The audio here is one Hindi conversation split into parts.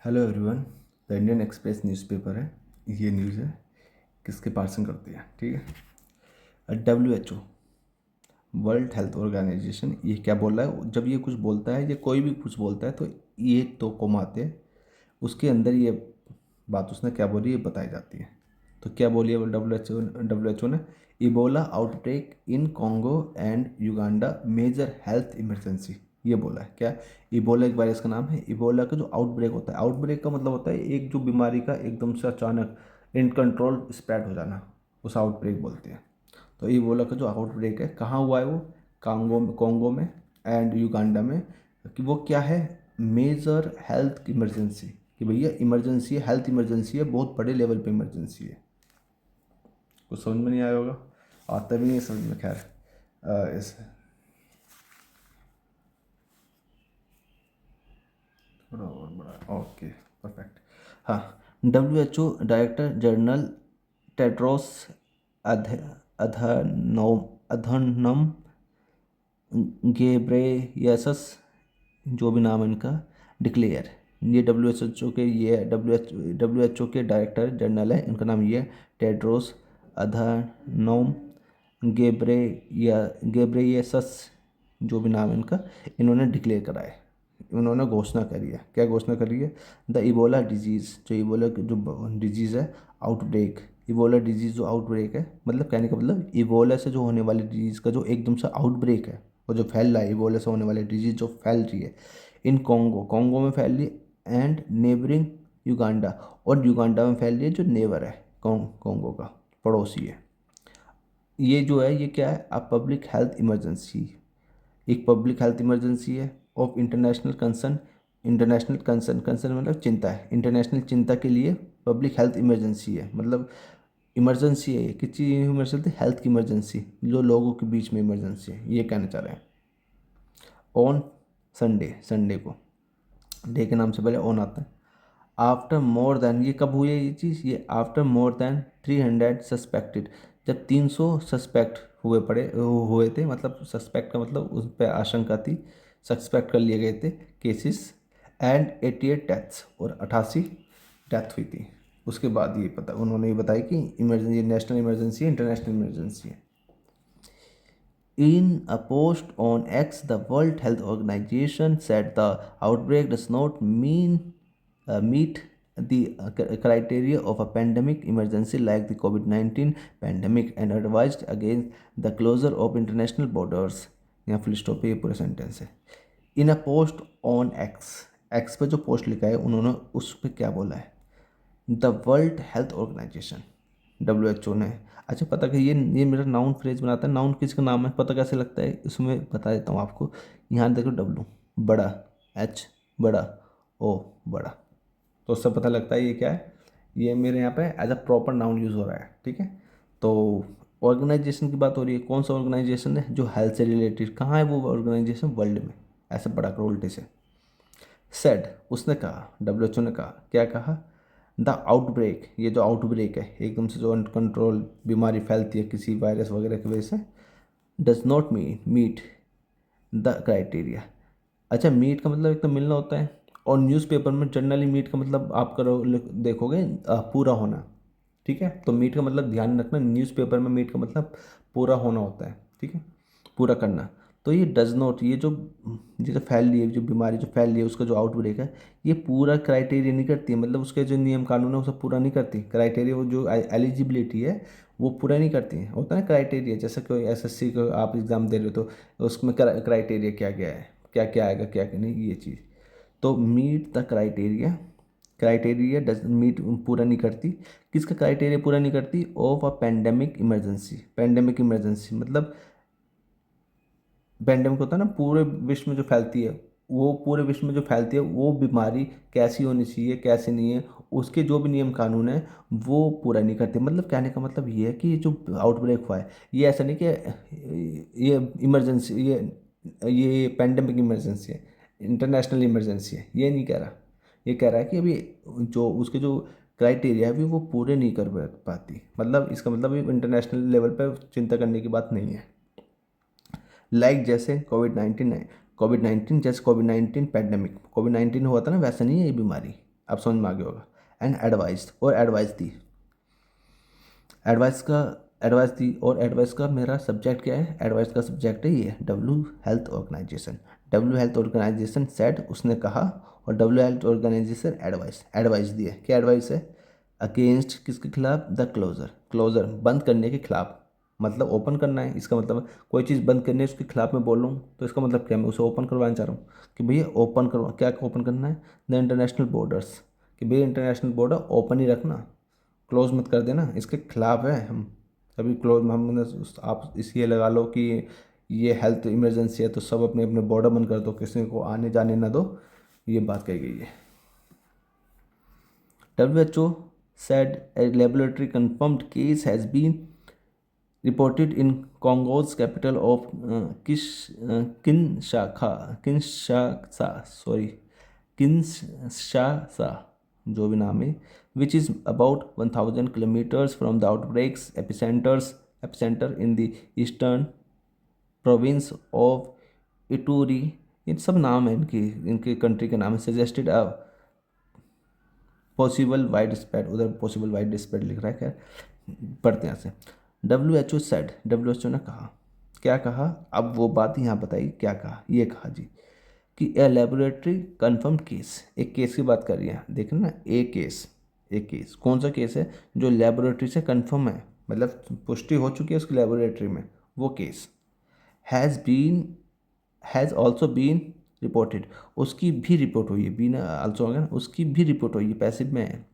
Hello everyone. The Indian express newspaper है। ये न्यूज़ है किसके पार्सन करती है, ठीक है। WHO, वर्ल्ड हेल्थ ऑर्गेनाइजेशन, ये क्या बोल रहा है? जब ये कुछ बोलता है या कोई भी कुछ बोलता है तो ये तो कमाते उसके अंदर ये बात उसने क्या बोली ये बताई जाती है। तो क्या बोली है WHO ने? Ebola outbreak in Congo and Uganda major health emergency, ये बोला है। क्या? इबोला एक वायरस का नाम है। इबोला का जो आउटब्रेक होता है, आउटब्रेक का मतलब होता है एक जो बीमारी का एकदम से अचानक इन कंट्रोल स्प्रेड हो जाना, उस आउटब्रेक बोलते हैं। तो इबोला का जो आउटब्रेक है कहाँ हुआ है? वो कॉन्गो में एंड युगांडा में। कि वो क्या है? मेजर हेल्थ इमरजेंसी, कि भैया इमरजेंसी है, हेल्थ इमरजेंसी है, बहुत बड़े लेवल पे इमरजेंसी है। कुछ समझ में नहीं आया होगा, आता भी नहीं समझ में। खैर इस थोड़ा और बड़ा, ओके परफेक्ट। हाँ, WHO director general Tedros Adhanom Ghebreyesus, जो भी नाम है इनका, डिक्लेयर, ये डब्ल्यू एच ओ के डायरेक्टर जनरल है, इनका नाम ये है टेड्रोस अधानोम गेब्रेयसस, जो भी नाम है इनका, इन्होंने डिक्लेयर करा है, उन्होंने घोषणा करी है। क्या घोषणा करी है? द इबोला डिजीज़, जो इबोला जो डिजीज़ है, आउटब्रेक, इबोला डिजीज़ जो आउटब्रेक है, मतलब कहने का मतलब इबोला से जो होने वाली डिजीज़ का जो एकदम से आउटब्रेक है, वो जो फैल रहा है, इबोला से होने वाली डिजीज़ जो फैल रही है इन कॉन्गो में फैल रही है, एंड नेबरिंग युगांडा, और युगांडा में फैल रही है जो नेबर है, कॉन्गो का पड़ोसी है। ये जो है ये क्या है? अ पब्लिक हेल्थ इमरजेंसी, एक पब्लिक हेल्थ इमरजेंसी है of international concern. International concern, concern मतलब चिंता है, इंटरनेशनल चिंता के लिए पब्लिक हेल्थ इमरजेंसी है, मतलब इमरजेंसी है। ये किस चीज़ की इमरजेंसी? हेल्थ की इमरजेंसी, जो लोगों के बीच में इमरजेंसी है, ये कहना चाह रहे हैं। ऑन संडे, संडे को, डे के नाम से पहले ऑन आता है। आफ्टर मोर देन, ये कब हुई है ये चीज़? ये आफ्टर मोर देन 300 सस्पेक्टेड, जब 300 सस्पेक्ट हुए थे, मतलब सस्पेक्ट का मतलब उस पर आशंका थी, सस्पेक्ट कर लिए गए थे केसेस, एंड 88 डेथ्स, और 88 डेथ हुई थी। उसके बाद ये पता उन्होंने ये बताया कि इमरजेंसी, नेशनल इमरजेंसी है, इंटरनेशनल इमरजेंसी है। In a post on X, the World Health Organization said the outbreak does not meet the criteria of a pandemic emergency like the COVID-19 pandemic, and advised against the closure of international borders. यहाँ फुल स्टॉप है, ये पूरा सेंटेंस है। In a post on X, X पे जो पोस्ट लिखा है उन्होंने उस पर क्या बोला है? The World Health Organization, WHO ने। अच्छा, पता कि ये मेरा नाउन फ्रेज बनाता है। नाउन किसका नाम है पता कैसे लगता है? इसमें बता देता हूँ आपको। यहाँ देखो, W बड़ा, H बड़ा, O बड़ा, तो उससे पता लगता है ये क्या है। ये मेरे यहाँ पे as a proper noun use हो रहा है, ठीक है। तो ऑर्गेनाइजेशन की बात हो रही है, कौन सा ऑर्गेनाइजेशन है? जो हेल्थ से रिलेटेड। कहाँ है वो ऑर्गेनाइजेशन? वर्ल्ड में। ऐसे पढ़ा करो उल्टे से। सेड, उसने कहा, WHO ने कहा, क्या कहा? द आउटब्रेक, ये जो आउटब्रेक है, एकदम से जो अनकंट्रोल बीमारी फैलती है किसी वायरस वगैरह की वजह से, does not meet the criteria. अच्छा, मीट का मतलब एक तो मिलना होता है, और न्यूज़पेपर में जनरली मीट का मतलब आप करो देखोगे पूरा होना, ठीक है। तो मीट का मतलब ध्यान रखना, न्यूज़पेपर में मीट का मतलब पूरा होना होता है, ठीक है, पूरा करना। तो ये डज नॉट, ये जो फैल रही है, जो बीमारी जो फैल रही है, उसका जो आउटब्रेक है, ये पूरा क्राइटेरिया नहीं करती है, मतलब उसके जो नियम कानून है वो सब पूरा नहीं करती। क्राइटेरिया, वो जो एलिजिबिलिटी है वो पूरा नहीं करती है। होता है ना क्राइटेरिया, जैसे कोई SSC का आप एग्ज़ाम दे रहे हो तो उसमें क्राइटेरिया क्या क्या है, क्या क्या आएगा, क्या क्या नहीं, ये चीज़। तो meet the criteria, criteria does meet, पूरा नहीं करती। किसका क्राइटेरिया पूरा नहीं करती? Of a pandemic emergency. Pandemic emergency मतलब पेंडेमिक होता है ना, पूरे विश्व में जो फैलती है, वो पूरे विश्व में जो फैलती है वो बीमारी कैसी होनी चाहिए, कैसे नहीं है, उसके जो भी नियम कानून है वो पूरा नहीं करते। मतलब कहने का मतलब ये है कि ये जो आउटब्रेक हुआ है, ये ऐसा नहीं कि ये इमरजेंसी, ये पेंडेमिक इमरजेंसी है, इंटरनेशनल इमरजेंसी है, ये नहीं कह रहा। ये कह रहा है कि अभी जो उसके जो क्राइटेरिया है अभी वो पूरे नहीं कर पाती, मतलब इसका मतलब ये इंटरनेशनल लेवल पर चिंता करने की बात नहीं है। जैसे कोविड 19 है, कोविड 19 जैसे कोविड 19 पैंडमिक, कोविड 19 हुआ था ना, वैसा नहीं है ये बीमारी। अब समझ में आ गया होगा। एंड एडवाइस, और एडवाइस दी, एडवाइस का एडवाइस दी, और एडवाइस का मेरा सब्जेक्ट क्या है, एडवाइस का सब्जेक्ट है ये W health organisation. W health organisation said, उसने कहा, और W health organisation advice, advice दी है। क्या एडवाइस है? अगेंस्ट किसके खिलाफ? द क्लोजर, क्लोजर बंद करने के खिलाफ, मतलब ओपन करना है इसका मतलब, कोई चीज़ बंद करनी है उसके खिलाफ मैं बोल रहा हूँ तो इसका मतलब क्या, मैं उसे ओपन करवाना चाह रहा हूँ कि भैया ओपन करवा, क्या ओपन करना है? द इंटरनेशनल बॉर्डर्स, कि भैया इंटरनेशनल बॉर्डर ओपन ही रखना, क्लोज मत कर देना, इसके खिलाफ है हम। अभी क्लोज हम, आप इसलिए लगा लो कि ये हेल्थ इमरजेंसी है तो सब अपने अपने बॉर्डर बंद कर दो, किसी को आने जाने ना दो, ये बात कही गई है। WHO said a laboratory confirmed case has been reported in Congo's capital of Kinshasa, जो भी नाम है, which is about 1000 kilometers from the outbreak's epicenter in the eastern province of Ituri। ये सब नाम है इनकी, इनके कंट्री के नाम है। Suggested a possible wide spread, उधर पॉसिबल वाइड स्प्रेड लिख रहा है, खैर पढ़ते हैं यहाँ से। WHO सेड, WHO ने कहा, क्या कहा? अब वो बात यहाँ बताई, क्या कहा? ये कहा जी कि ए लेबोरेटरी कन्फर्म केस, एक केस की बात कर रही है, देखना ना, एक केस कौन सा केस है? जो लेबोरेटरी से कन्फर्म है, मतलब पुष्टि हो चुकी है उसकी लेबोरेटरी में, वो case has been, has also been reported, उसकी भी रिपोर्ट हुई है, बीन आल्सो हो गया ना, उसकी भी रिपोर्ट हुई है, पैसिव में है।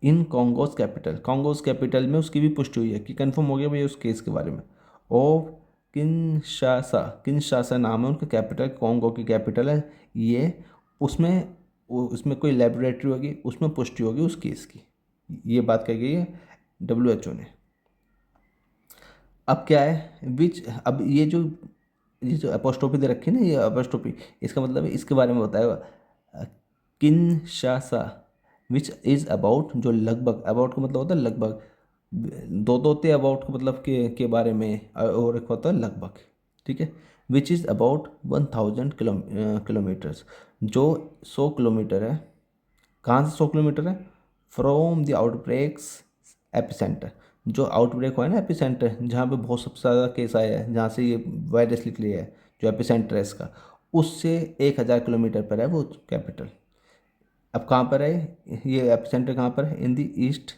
इन कॉन्गोज कैपिटल, कॉन्गोज कैपिटल में उसकी भी पुष्टि हुई है कि कंफर्म हो गया भाई उस केस के बारे में। ऑफ किनशासा, किनशासा नाम है उनका कैपिटल, कॉन्गो की कैपिटल है ये। उसमें उसमें कोई लेबोरेटरी होगी, उसमें पुष्टि होगी उस केस की, ये बात कही गई है WHO ने। अब क्या है विच, अब ये जो अपोस्ट्रोफी दे रखी है ना, ये अपोस्ट्रोफी, इसका मतलब है इसके बारे में बताया। किनशासा विच इज़ अबाउट, जो लगभग, अबाउट का मतलब होता है लगभग, दो होते हैं अबाउट का मतलब के बारे में, और एक होता है लगभग, ठीक है। विच इज़ अबाउट 1000 किलोमीटर्स, जो 100 किलोमीटर है। कहाँ से 100 किलोमीटर है? फ्रॉम द आउटब्रेक्स एपिसेंटर, जो आउटब्रेक हुआ है ना एपिसेंटर, जहाँ पे बहुत सबसे ज़्यादा केस आया है, जहाँ से ये वायरस निकली है, जो एपिसेंटर है इसका, उससे 1000 किलोमीटर पर है वो कैपिटल। अब कहाँ पर है ये एपिसेंटर, कहाँ पर है? In the east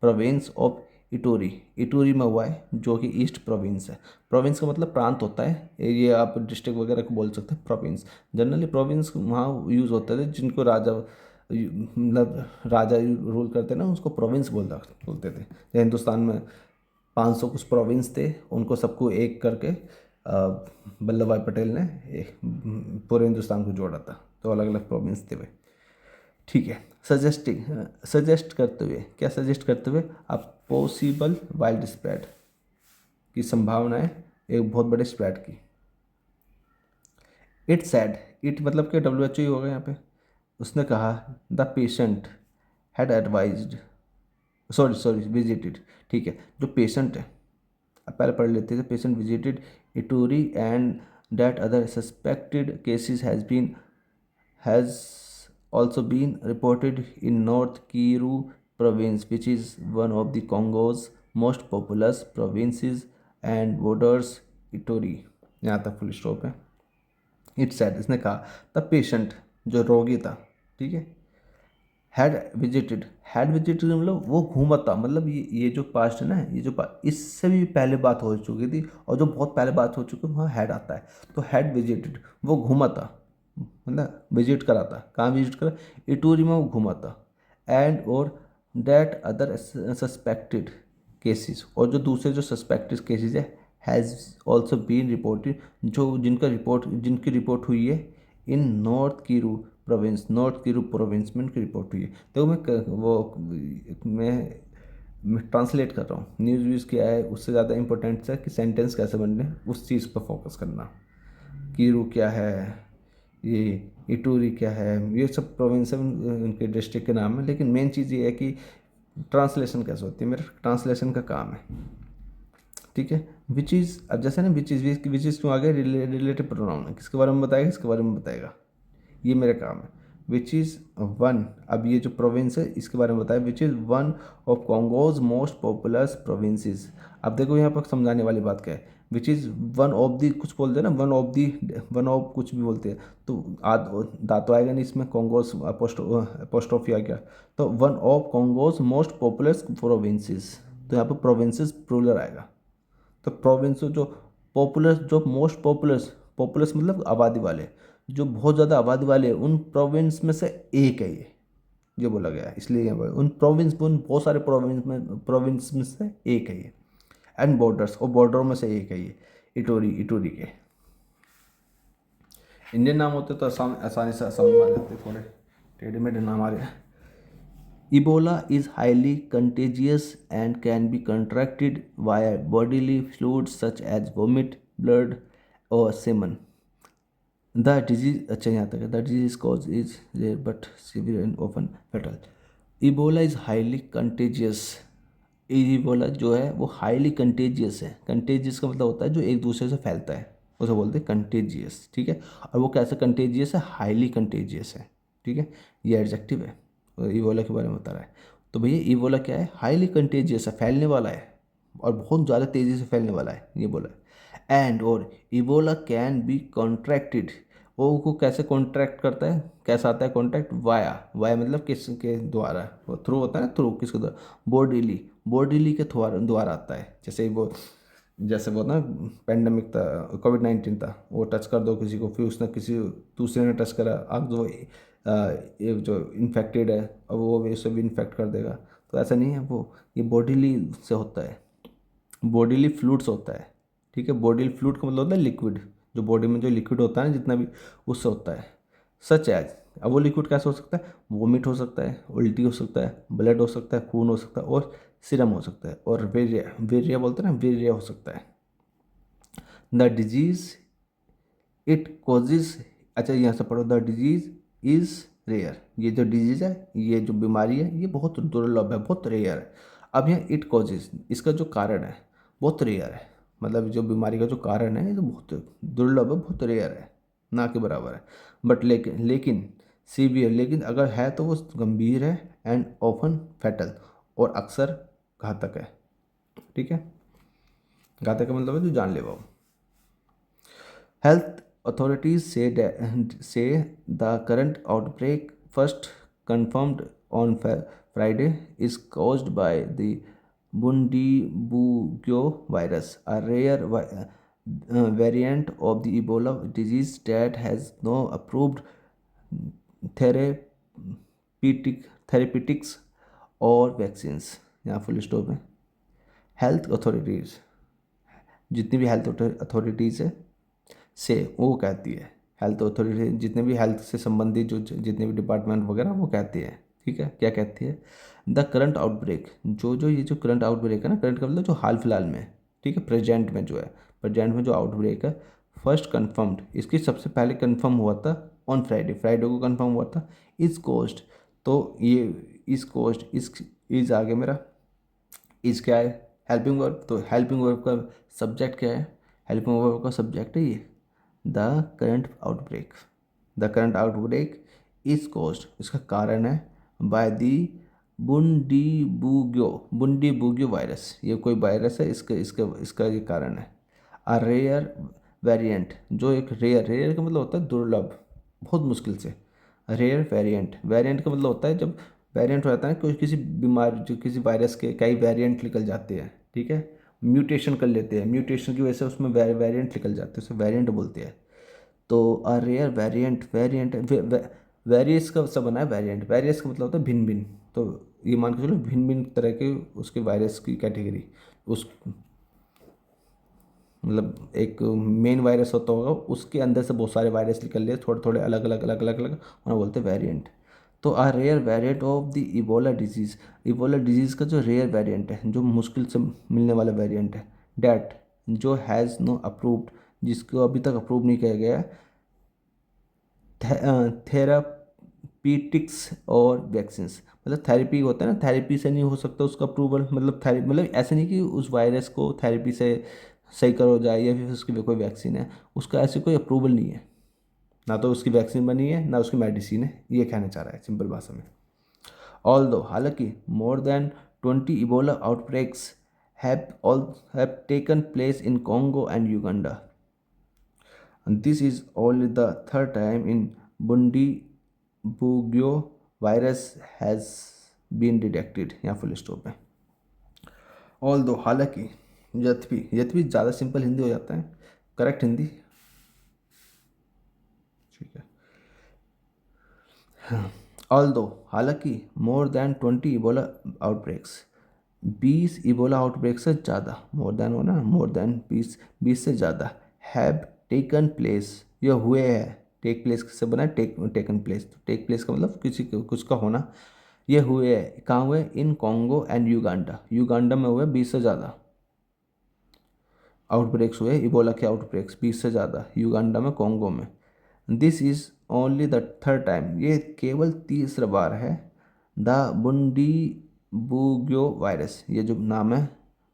province of Ituri, Ituri में हुआ है, जो कि ईस्ट प्रोविंस है। प्रोविंस का मतलब प्रांत होता है, ये आप डिस्ट्रिक्ट वगैरह को बोल सकते हैं प्रोविंस। जनरली प्रोविंस वहाँ यूज़ होते थे जिनको राजा, मतलब राजा रूल करते ना, उसको प्रोविंस बोलते थे। जैसे हिंदुस्तान में 500 कुछ प्रोविंस थे, उनको सबको एक करके वल्लभ भाई पटेल ने पूरे हिंदुस्तान को जोड़ा था, तो अलग अलग प्रोविंस थे वे, ठीक है। सजेस्टिंग, सजेस्ट करते हुए, क्या सजेस्ट करते हुए? आप पॉसिबल वाइल्ड स्प्रेड की संभावना है, एक बहुत बड़े स्प्रेड की। इट सैड, इट मतलब कि WHO ही होगा यहाँ पे। उसने कहा the patient had advised, sorry visited, ठीक है, जो पेशेंट है, अब पहले पढ़ लेते थे। Patient visited इटूरी and that other suspected cases has also been reported in North Kivu province, which is one of the Congo's most populous provinces and borders Ituri। यहाँ तक फुल स्टॉप है। इट सेड, इसने कहा, द पेशेंट, जो रोगी था, ठीक है, हैड विजिटेड मतलब वो घूमा था, मतलब ये जो पास्ट है ना, ये जो इससे भी पहले बात हो चुकी थी, और जो बहुत पहले बात हो चुकी है वहाँ हैड आता है, तो हैड विजिटेड, वो घूमा था, मतलब विजिट करा था। कहाँ विजिट करा? इटूरी में वो घूमा था। एंड और डैट अदर सस्पेक्टेड केसेस, और जो दूसरे जो सस्पेक्टेड केसेस है, हैज़ ऑल्सो बीन रिपोर्टेड, जो जिनकी रिपोर्ट हुई है in north Kivu province, north Kivu province में उनकी रिपोर्ट हुई है। तो मैं ट्रांसलेट कर रहा हूँ, न्यूज़ व्यूज़ क्या है, उससे ज़्यादा इंपॉर्टेंट है कि सेंटेंस कैसे बनने, उस चीज़ पर फोकस करना। कीरू क्या है, ये इटूरी क्या है, ये सब प्रोविंस है, उनके डिस्ट्रिक्ट के नाम है, लेकिन मेन चीज़ ये है कि ट्रांसलेशन कैसे होती है, मेरा ट्रांसलेशन का काम है, ठीक है। विच इज़, अब जैसे ना विच इज़ क्यों आ गया? रिलेटिव प्रोनाउन है, किसके बारे में बताएगा, किसके बारे में बताएगा, ये मेरा काम है। विच इज़ वन, अब ये जो प्रोविंस है इसके बारे में बताया, which is one of Congo's most popular provinces. अब देखो यहाँ पर समझाने वाली बात क्या है, which is one of the, कुछ बोलते हैं ना, one of the, one of कुछ भी बोलते हैं, तो दातो आएगा नहीं इसमें, कॉन्गोज अपोस्ट्रोफी आ गया, तो one of Congo's most popular provinces, तो यहाँ पर प्रोविंसेस प्लूरल आएगा। तो प्रोविंस जो पॉपुलर, जो मोस्ट पॉपुलर, पॉपुलस मतलब आबादी वाले, जो बहुत ज़्यादा आबादी वाले, उन प्रोविंस में से एक है ये बोला गया है, इसलिए यहाँ पर उन प्रोविंस, उन बहुत सारे प्रोविंस में से एक है ये। एंड बॉर्डर्स, और बॉर्डरों में से एक है ये, इटोरी, इटोरी के। इंडियन नाम होते तो आसानी से समझ में आ जाते, थोड़े टेढ़े मेढ़े नाम आ रहे हैं। Ebola is highly contagious and can be contracted via bodily fluids such as vomit, blood, or semen. The disease, अच्छा यहाँ तक है, the disease cause is rare but severe and often fatal. Ebola is highly contagious. Ebola जो है वो highly contagious है। contagious का मतलब होता है जो एक दूसरे से फैलता है, उसे बोलते हैं contagious, ठीक है। और वो कैसे contagious है, highly contagious है, ठीक है, ये एडजेक्टिव है, ईबोला के बारे में बता रहा है। तो भैया ईबोला क्या है, हाईली कंटेजियस है, फैलने वाला है, और बहुत ज़्यादा तेज़ी से फैलने वाला है, ये बोला है। एंड और ईबोला कैन बी कॉन्ट्रैक्टेड, वो को कैसे कॉन्ट्रैक्ट करता है, कैसा आता है कॉन्ट्रैक्ट, वाया, वाया मतलब किसके द्वारा, वो थ्रू होता है ना, थ्रू किसके द्वारा, बॉडीली, बॉडीली के द्वारा आता है। जैसे वो ना पेंडेमिक था, कोविड-19 था, वो टच कर दो किसी को, फिर उसने किसी दूसरे ने टच करा, अब जो ये जो इन्फेक्टेड है अब वो भी उसे भी इन्फेक्ट कर देगा, तो ऐसा नहीं है, वो ये बॉडीली से होता है, बॉडीली फ्लूइड्स होता है, ठीक है। बॉडीली फ्लूइड का मतलब होता है लिक्विड, जो बॉडी में जो लिक्विड होता है ना जितना भी, उससे होता है। सच एज, अब वो लिक्विड कैसे हो सकता है, वोमिट हो सकता है, उल्टी हो सकता है, ब्लड हो सकता है, खून हो सकता है, और सीरम हो सकता है, और वेरिया, वेरिया बोलते हैं ना, वेरिया हो सकता है। द डिजीज इट कॉजेज, अच्छा यहाँ से पढ़ो, द डिजीज इज़ रेयर, ये जो डिजीज़ है, ये जो बीमारी है, ये बहुत दुर्लभ है, बहुत रेयर है। अब यहाँ इट कॉजेज, इसका जो कारण है बहुत रेयर है, मतलब जो बीमारी का जो कारण है ये तो बहुत दुर्लभ है, बहुत रेयर है, ना के बराबर है। बट लेकिन सीवियर, लेकिन अगर है तो वो गंभीर है, एंड ऑफन फैटल, और अक्सर घातक है, ठीक है। घातक का मतलब है जो जानलेवा हो। Health authorities say the current outbreak, first confirmed on Friday, is caused by the Bundibugyo virus, a rare variant of the Ebola disease that has no approved therapeutics और वैक्सीन्स। यहाँ फुल स्टॉप है। हेल्थ अथॉरिटीज़, जितनी भी हेल्थ अथॉरिटीज़ है से वो कहती है, हेल्थ अथॉरिटी जितने भी हेल्थ से संबंधित जो जितने भी डिपार्टमेंट वगैरह वो कहती है, ठीक है। क्या कहती है, द करंट आउटब्रेक, ये जो करंट आउटब्रेक है ना, करंट का मतलब जो हाल फिलहाल में, ठीक है, प्रेजेंट में जो है, प्रेजेंट में जो आउटब्रेक है, फर्स्ट कन्फर्म्ड, इसकी सबसे पहले कन्फर्म हुआ था ऑन फ्राइडे, फ्राइडे को कन्फर्म हुआ था, इज कोस्ट, तो ये इज कोस्ट, इज आ गया मेरा, इज क्या है, हेल्पिंग वर्ब, तो हेल्पिंग वर्ब का सब्जेक्ट क्या है, हेल्पिंग वर्ब का सब्जेक्ट है ये, the current outbreak, the current outbreak is caused, इसका कारण है बाय दी बुंडीबुग्यो वायरस, ये कोई वायरस है, इसका ये कारण है। अ रेयर वेरिएंट, जो एक रेयर का मतलब होता है दुर्लभ, बहुत मुश्किल से, रेयर वेरिएंट का मतलब होता है जब वेरिएंट हो जाता है कोई किसी बीमारी, जो किसी वायरस के कई वेरिएंट निकल जाते हैं, ठीक है, म्यूटेशन कर लेते हैं, म्यूटेशन की वजह से उसमें वेरिएंट निकल जाते हैं, उसे वेरिएंट बोलते हैं। तो अ रेयर वेरिएंट वेरियस का सब बना है वेरिएंट, वेरियस का मतलब होता है भिन्न भिन्न, तो ये मान के चलो भिन्न भिन्न तरह के उसके वायरस की कैटेगरी, उस मतलब एक मेन वायरस होता होगा, उसके अंदर से बहुत सारे वायरस निकल लिए, थोड़े थोड़े अलग अलग उन्हें बोलते हैं वेरिएंट। तो a rare variant of the Ebola disease का जो रेयर वेरिएंट है, जो मुश्किल से मिलने वाला वेरिएंट है, डैट जो हैज़ नो अप्रूव्ड, जिसको अभी तक अप्रूव नहीं किया गया, थेरापीटिक्स और वैक्सीन्स, मतलब थेरेपी होता है ना, थेरेपी से नहीं हो सकता उसका अप्रूवल, मतलब मतलब ऐसे नहीं कि उस वायरस को थेरेपी से सही करो जाए, या फिर उसके लिए कोई वैक्सीन है, उसका ऐसे कोई अप्रूवल नहीं है, ना तो उसकी वैक्सीन बनी है ना उसकी मेडिसिन है, ये कहना चाह रहा है सिंपल भाषा में। ऑल्दो हालांकि more than 20 Ebola outbreaks have taken place in Congo and Uganda. And this is only the third time in Bundi Bugyo virus has been detected। यहाँ फुल स्टॉप है। ऑल दो हालांकि, यद्यपि ज़्यादा सिंपल हिंदी हो जाता है, करेक्ट हिंदी, ठीक है। ऑल दो हालांकि more than 20 Ebola outbreaks, 20 Ebola outbreak से ज़्यादा, मोर देन हो ना, मोर देन 20 से ज़्यादा, हैव टेकन प्लेस, ये हुए हैं, टेक प्लेस से बना है टेकन प्लेस, तो टेक प्लेस का मतलब किसी कुछ का होना, ये हुए हैं कहाँ हुए, इन कॉन्गो एंड युगांडा, युगांडा में हुए 20 से ज़्यादा आउटब्रेक्स हुए, इबोला के आउटब्रेक्स 20 से ज़्यादा, युगांडा में, कॉन्गो में। This is only the third time, ये केवल तीसरा बार है। द बुंडी बुग्यो वायरस, ये जो नाम है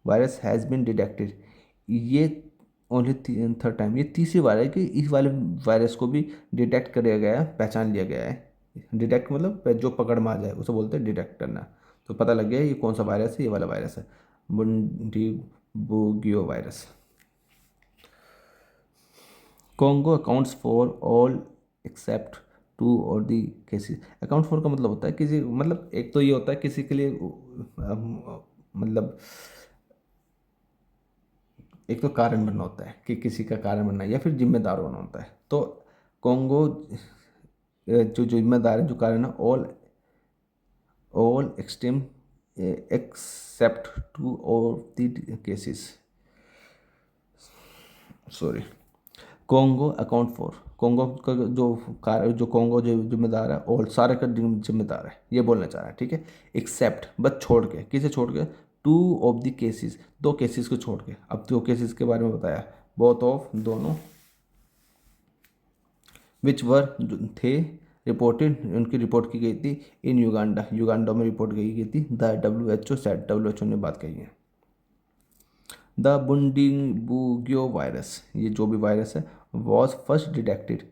वायरस, हैज़ बिन डिटेक्टेड, ये ओनली थर्ड टाइम, ये तीसरी बार है कि इस वाले वायरस को भी डिटेक्ट किया गया है, पहचान लिया गया है। डिटेक्ट मतलब जो पकड़ में आ जाए उसे बोलते हैं डिटेक्ट करना। तो पता लग गया ये कौन सा वायरस है, ये वाला वायरस है Bundibugyo virus. Congo accounts for all except two और दी केसेस। अकाउंट फॉर का मतलब होता है किसी, मतलब एक तो ये होता है किसी के लिए मतलब एक तो कारण बनना होता है कि किसी का कारण बनना या फिर जिम्मेदार होना होता है। तो कॉन्गो जो जिम्मेदार है, जो कारण है, ऑल एक्सट्रीम एक्सेप्ट टू और the cases, sorry, Congo account for, Congo का जो कार्य, जो कॉन्गो जो जिम्मेदार है, और सारे का जिम्मेदार है, ये बोलना चाह रहा है, ठीक है। एक्सेप्ट बस छोड़ के, किसे छोड़ के, टू ऑफ द केसेस, दो केसेस को छोड़ के। अब दो केसेस के बारे में बताया, बोथ ऑफ, दोनों, विच वर थे रिपोर्टेड, उनकी रिपोर्ट की गई थी, इन युगांडा, युगांडा में रिपोर्ट की गई थी। द WHO सेड, WHO ने बात कही है। द बुंडीबुग्यो वायरस, ये जो भी वायरस है, was first detected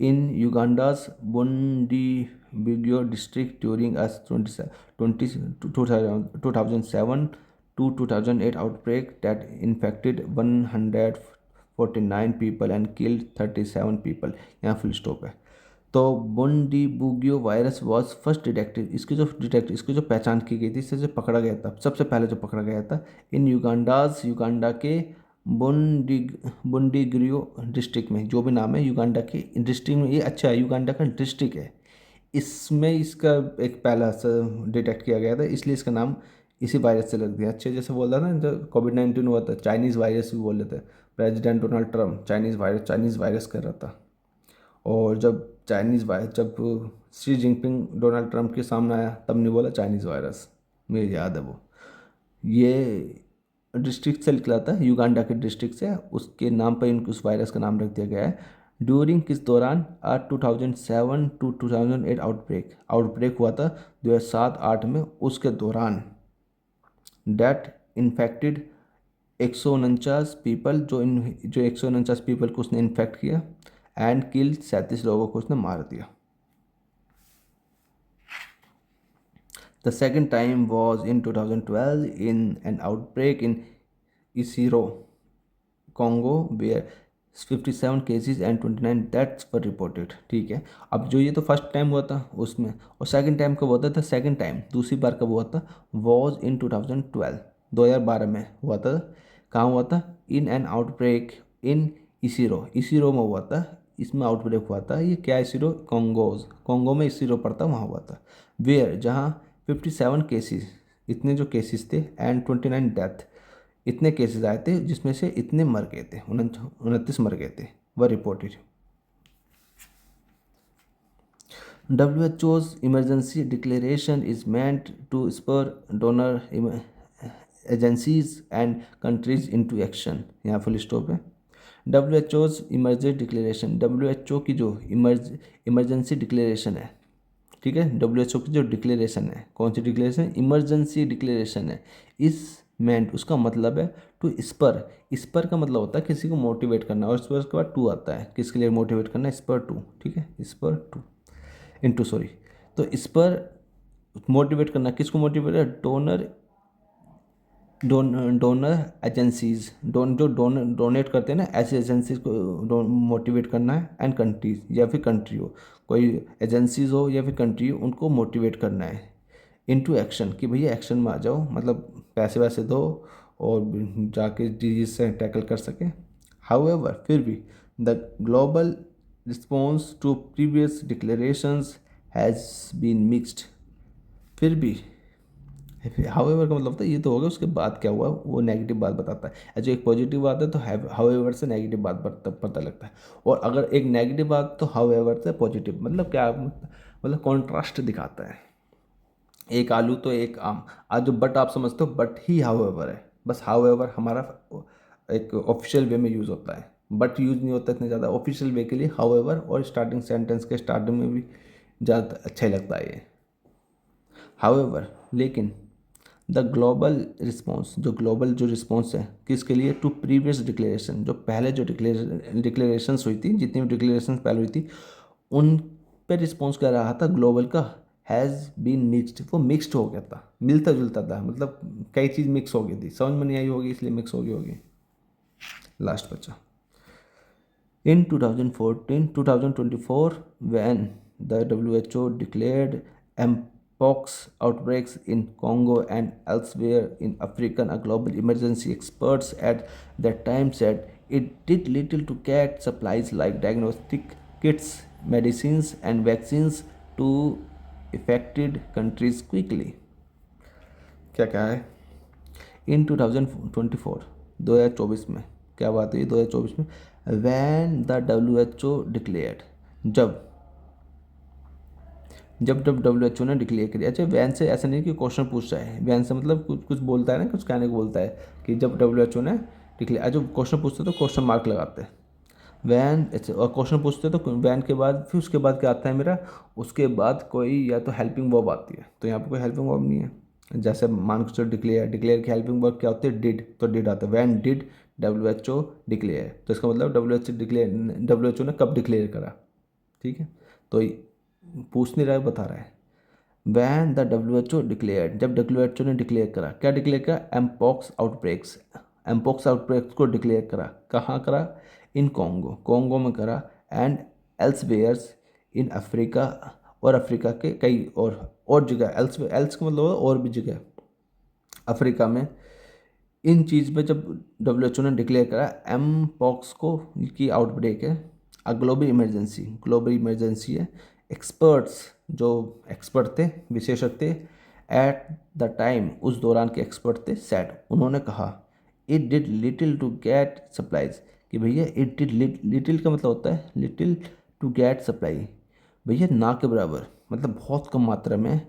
in Uganda's Bundibugyo district during a 2007 to 2008 outbreak that infected 149 people and killed 37 people। यहाँ फुल स्टॉप है। तो Bundibugyo virus was first detected, इसकी जो पहचान की गई थी, इससे जो पकड़ा गया था, सबसे पहले जो पकड़ा गया था, इन युगांडाज, युगांडा के बुंडीग्रियो डिस्ट्रिक्ट में, जो भी नाम है युगांडा के डिस्ट्रिक्ट में, ये अच्छा है, युगांडा का डिस्ट्रिक्ट है, इसमें इसका एक पहला डिटेक्ट किया गया था, इसलिए इसका नाम इसी वायरस से लग दिया। अच्छे जैसे बोल रहा था ना, जब कोविड-19 हुआ था, चाइनीज़ वायरस भी बोल रहे थे, president Donald Trump Chinese virus कर रहा था। और जब जब शी जिनपिंग डोनाल्ड ट्रंप के सामने आया, तब नहीं बोला चाइनीज़ वायरस, मुझे याद है वो, ये डिस्ट्रिक्ट से निकला था, युगांडा के डिस्ट्रिक्ट से, उसके नाम पर इनको उस वायरस का नाम रख दिया गया है। ड्यूरिंग किस दौरान, 2007 to 2008 आउटब्रेक हुआ था 2007-8 में, उसके दौरान, डैट इन्फेक्टेड 149 पीपल, जो 149 पीपल को उसने इन्फेक्ट किया, एंड किल्ड 37 लोगों को उसने मार दिया। The second time was in 2012 in an outbreak in Isiro Congo, where 57 cases and 29 deaths were reported. ठीक है, अब जो ये तो फर्स्ट टाइम हुआ था उसमें, और सेकंड टाइम कब हुआ था, सेकंड टाइम दूसरी बार कब हुआ था, वॉज इन 2012, 2012 में हुआ था। कहाँ हुआ था, इन एन आउटब्रेक इन इसीरो में हुआ था, इसमें आउटब्रेक हुआ था। ये क्या इसीरो, कॉन्गो में इसीरो पड़ता, वहाँ हुआ था। वेयर, जहाँ 57 केसेस, इतने जो केसेस थे, एंड 29 डेथ, इतने केसेस आए थे, जिसमें से इतने मर गए थे, 29 मर गए थे, वह reported. WHO's emergency declaration is meant to spur donor agencies and countries into action। यहाँ फुल स्टॉप है। WHO's emergency declaration, WHO की जो इमरजेंसी डिक्लेरेशन है, ठीक है, WHO की जो डिक्लेरेशन है, कौन सी डिक्लेरेशन, इमरजेंसी डिक्लेरेशन है, इस मेंट उसका मतलब है टू स्पर। स्पर का मतलब होता है किसी को मोटिवेट करना, और स्पर के बाद टू आता है, किसके लिए मोटिवेट करना, स्पर टू, ठीक है, स्पर टू इनटू, सॉरी। तो स्पर मोटिवेट करना, किसको मोटिवेट है, डोनर, डोनर एजेंसीज, जो डोनेट करते हैं ना, ऐसी एजेंसीज को मोटिवेट करना है, एंड कंट्रीज, या फिर कंट्री हो, कोई एजेंसीज हो या फिर कंट्री हो, उनको मोटिवेट करना है इनटू एक्शन, कि भैया एक्शन में आ जाओ, मतलब पैसे वैसे दो और जाके डिजीज से टैकल कर सके। हाउएवर फिर भी the global response to previous declarations has been mixed. फिर भी, हाउएवर का मतलब होता है ये तो हो गया, उसके बाद क्या हुआ वो नेगेटिव बात बताता है। जो एक पॉजिटिव बात है तो हाउएवर से नेगेटिव बात पता लगता है, और अगर एक नेगेटिव बात तो हाउएवर से पॉजिटिव, मतलब क्या, मतलब कॉन्ट्रास्ट दिखाता है। एक आलू तो एक आम। आज जो बट आप समझते हो, बट ही हाउएवर है, बस हाउएवर हमारा एक ऑफिशियल वे में यूज़ होता है, बट यूज़ नहीं होता इतने ज़्यादा ऑफिशियल वे के लिए हाउएवर, और स्टार्टिंग सेंटेंस के स्टार्टिंग में भी ज़्यादा अच्छा ही लगता है ये। हाउएवर लेकिन द ग्लोबल रिस्पॉन्स, जो ग्लोबल जो रिस्पॉन्स है किसके लिए, टू प्रीवियस डिक्लेरेशन, जो पहले जो डिक्लेरेशंस हुई थी, जितनी भी डिक्लेरेशन पहले हुई थी, उन पे रिस्पॉन्स कर रहा था ग्लोबल का, हैज़ बीन मिक्सड, वो मिक्सड हो गया था, मिलता जुलता था, मतलब कई चीज़ मिक्स हो गई थी, समझ में नहीं आई होगी इसलिए मिक्स हो गई होगी। लास्ट बचा in 2024 when the WHO declared mpox outbreaks in Congo and elsewhere in Africa a global emergency. Experts at that time said it did little to get supplies like diagnostic kits, medicines and vaccines to affected countries quickly. क्या क्या है, इन 2024, 2024 में क्या बात हुई, 2024 में वैन द WHO डिक्लेयर्ड, जब जब जब WHO ने डिक्लेयर किया। अच्छा, वैन से ऐसा नहीं कि क्वेश्चन पूछ रहा है, वैन से मतलब कुछ कुछ बोलता है ना, कुछ कहने को बोलता है कि जब WHO ने डिक्लेयर, जब क्वेश्चन पूछते हैं तो क्वेश्चन मार्क लगाते हैं वैन, और क्वेश्चन पूछते हैं तो वैन के बाद फिर उसके बाद क्या आता है मेरा, उसके बाद कोई या तो हेल्पिंग वर्ब आती है, तो यहाँ पे कोई हेल्पिंग वर्ब नहीं है। जैसे मान के चलो डिक्लेयर, डिक्लेयर की हेल्पिंग वर्ब क्या होती है, डिड, तो डिड आता है, वैन डिड WHO डिक्लेयर, तो इसका मतलब WHO ने कब डिक्लेयर करा, ठीक है। तो पूछ नहीं रहा है, बता रहा है वैन द WHO डिक्लेयर, जब WHO ने डिक्लेयर करा, क्या डिक्लेयर करा, एमपॉक्स आउटब्रेक्स, एमपॉक्स आउटब्रेक्स को डिक्लेयर करा, कहाँ करा, इन कॉन्गो, कॉन्गो में करा, एंड एल्सवेयर्स इन अफ्रीका, और अफ्रीका के कई और जगह, एल्स का मतलब और भी जगह अफ्रीका में। इन चीज़ पे जब WHO ने डिक्लेयर करा एम पॉक्स को की आउटब्रेक है, ग्लोबल इमरजेंसी, ग्लोबल इमरजेंसी है। एक्सपर्ट्स, जो एक्सपर्ट थे, विशेषज्ञ थे, एट द टाइम, उस दौरान के एक्सपर्ट थे, सैड, उन्होंने कहा it did little to get supplies, कि भैया इट डिड लिटिल का मतलब होता है लिटिल टू गेट सप्लाई, भैया ना के बराबर, मतलब बहुत कम मात्रा में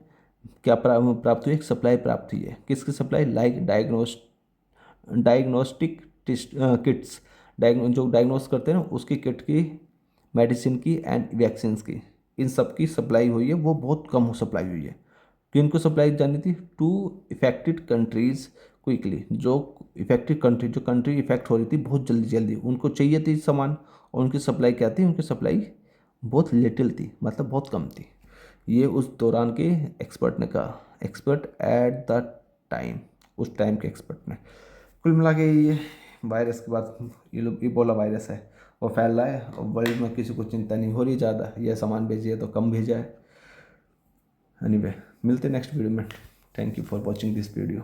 क्या प्राप्त हुई, एक सप्लाई प्राप्त हुई है, किसकी सप्लाई, लाइक डायग्नोस्टिक किट्स, जो डायग्नोस करते हैं ना उसकी किट की, मेडिसिन की एंड वैक्सीन की, इन सब की सप्लाई हुई है, वो बहुत कम सप्लाई हुई है। तो इनको सप्लाई जानी थी टू इफेक्टेड कंट्रीज़ क्विकली, जो इफेक्टेड कंट्री, जो कंट्री इफेक्ट हो रही थी बहुत जल्दी जल्दी, उनको चाहिए थी सामान, और उनकी सप्लाई क्या थी, उनकी सप्लाई बहुत लिटिल थी, मतलब बहुत कम थी। ये उस दौरान के एक्सपर्ट ने कहा, एक्सपर्ट एट द टाइम, उस टाइम के एक्सपर्ट ने। कुल मिला के ये वायरस के बाद ये लोग इबोला वायरस है, वो फैल रहा है, और वर्ल्ड में किसी को चिंता नहीं हो रही ज़्यादा, ये सामान भेजिए तो कम भेजा है। एनीवे, मिलते हैं नेक्स्ट वीडियो में। Thank you for watching this video.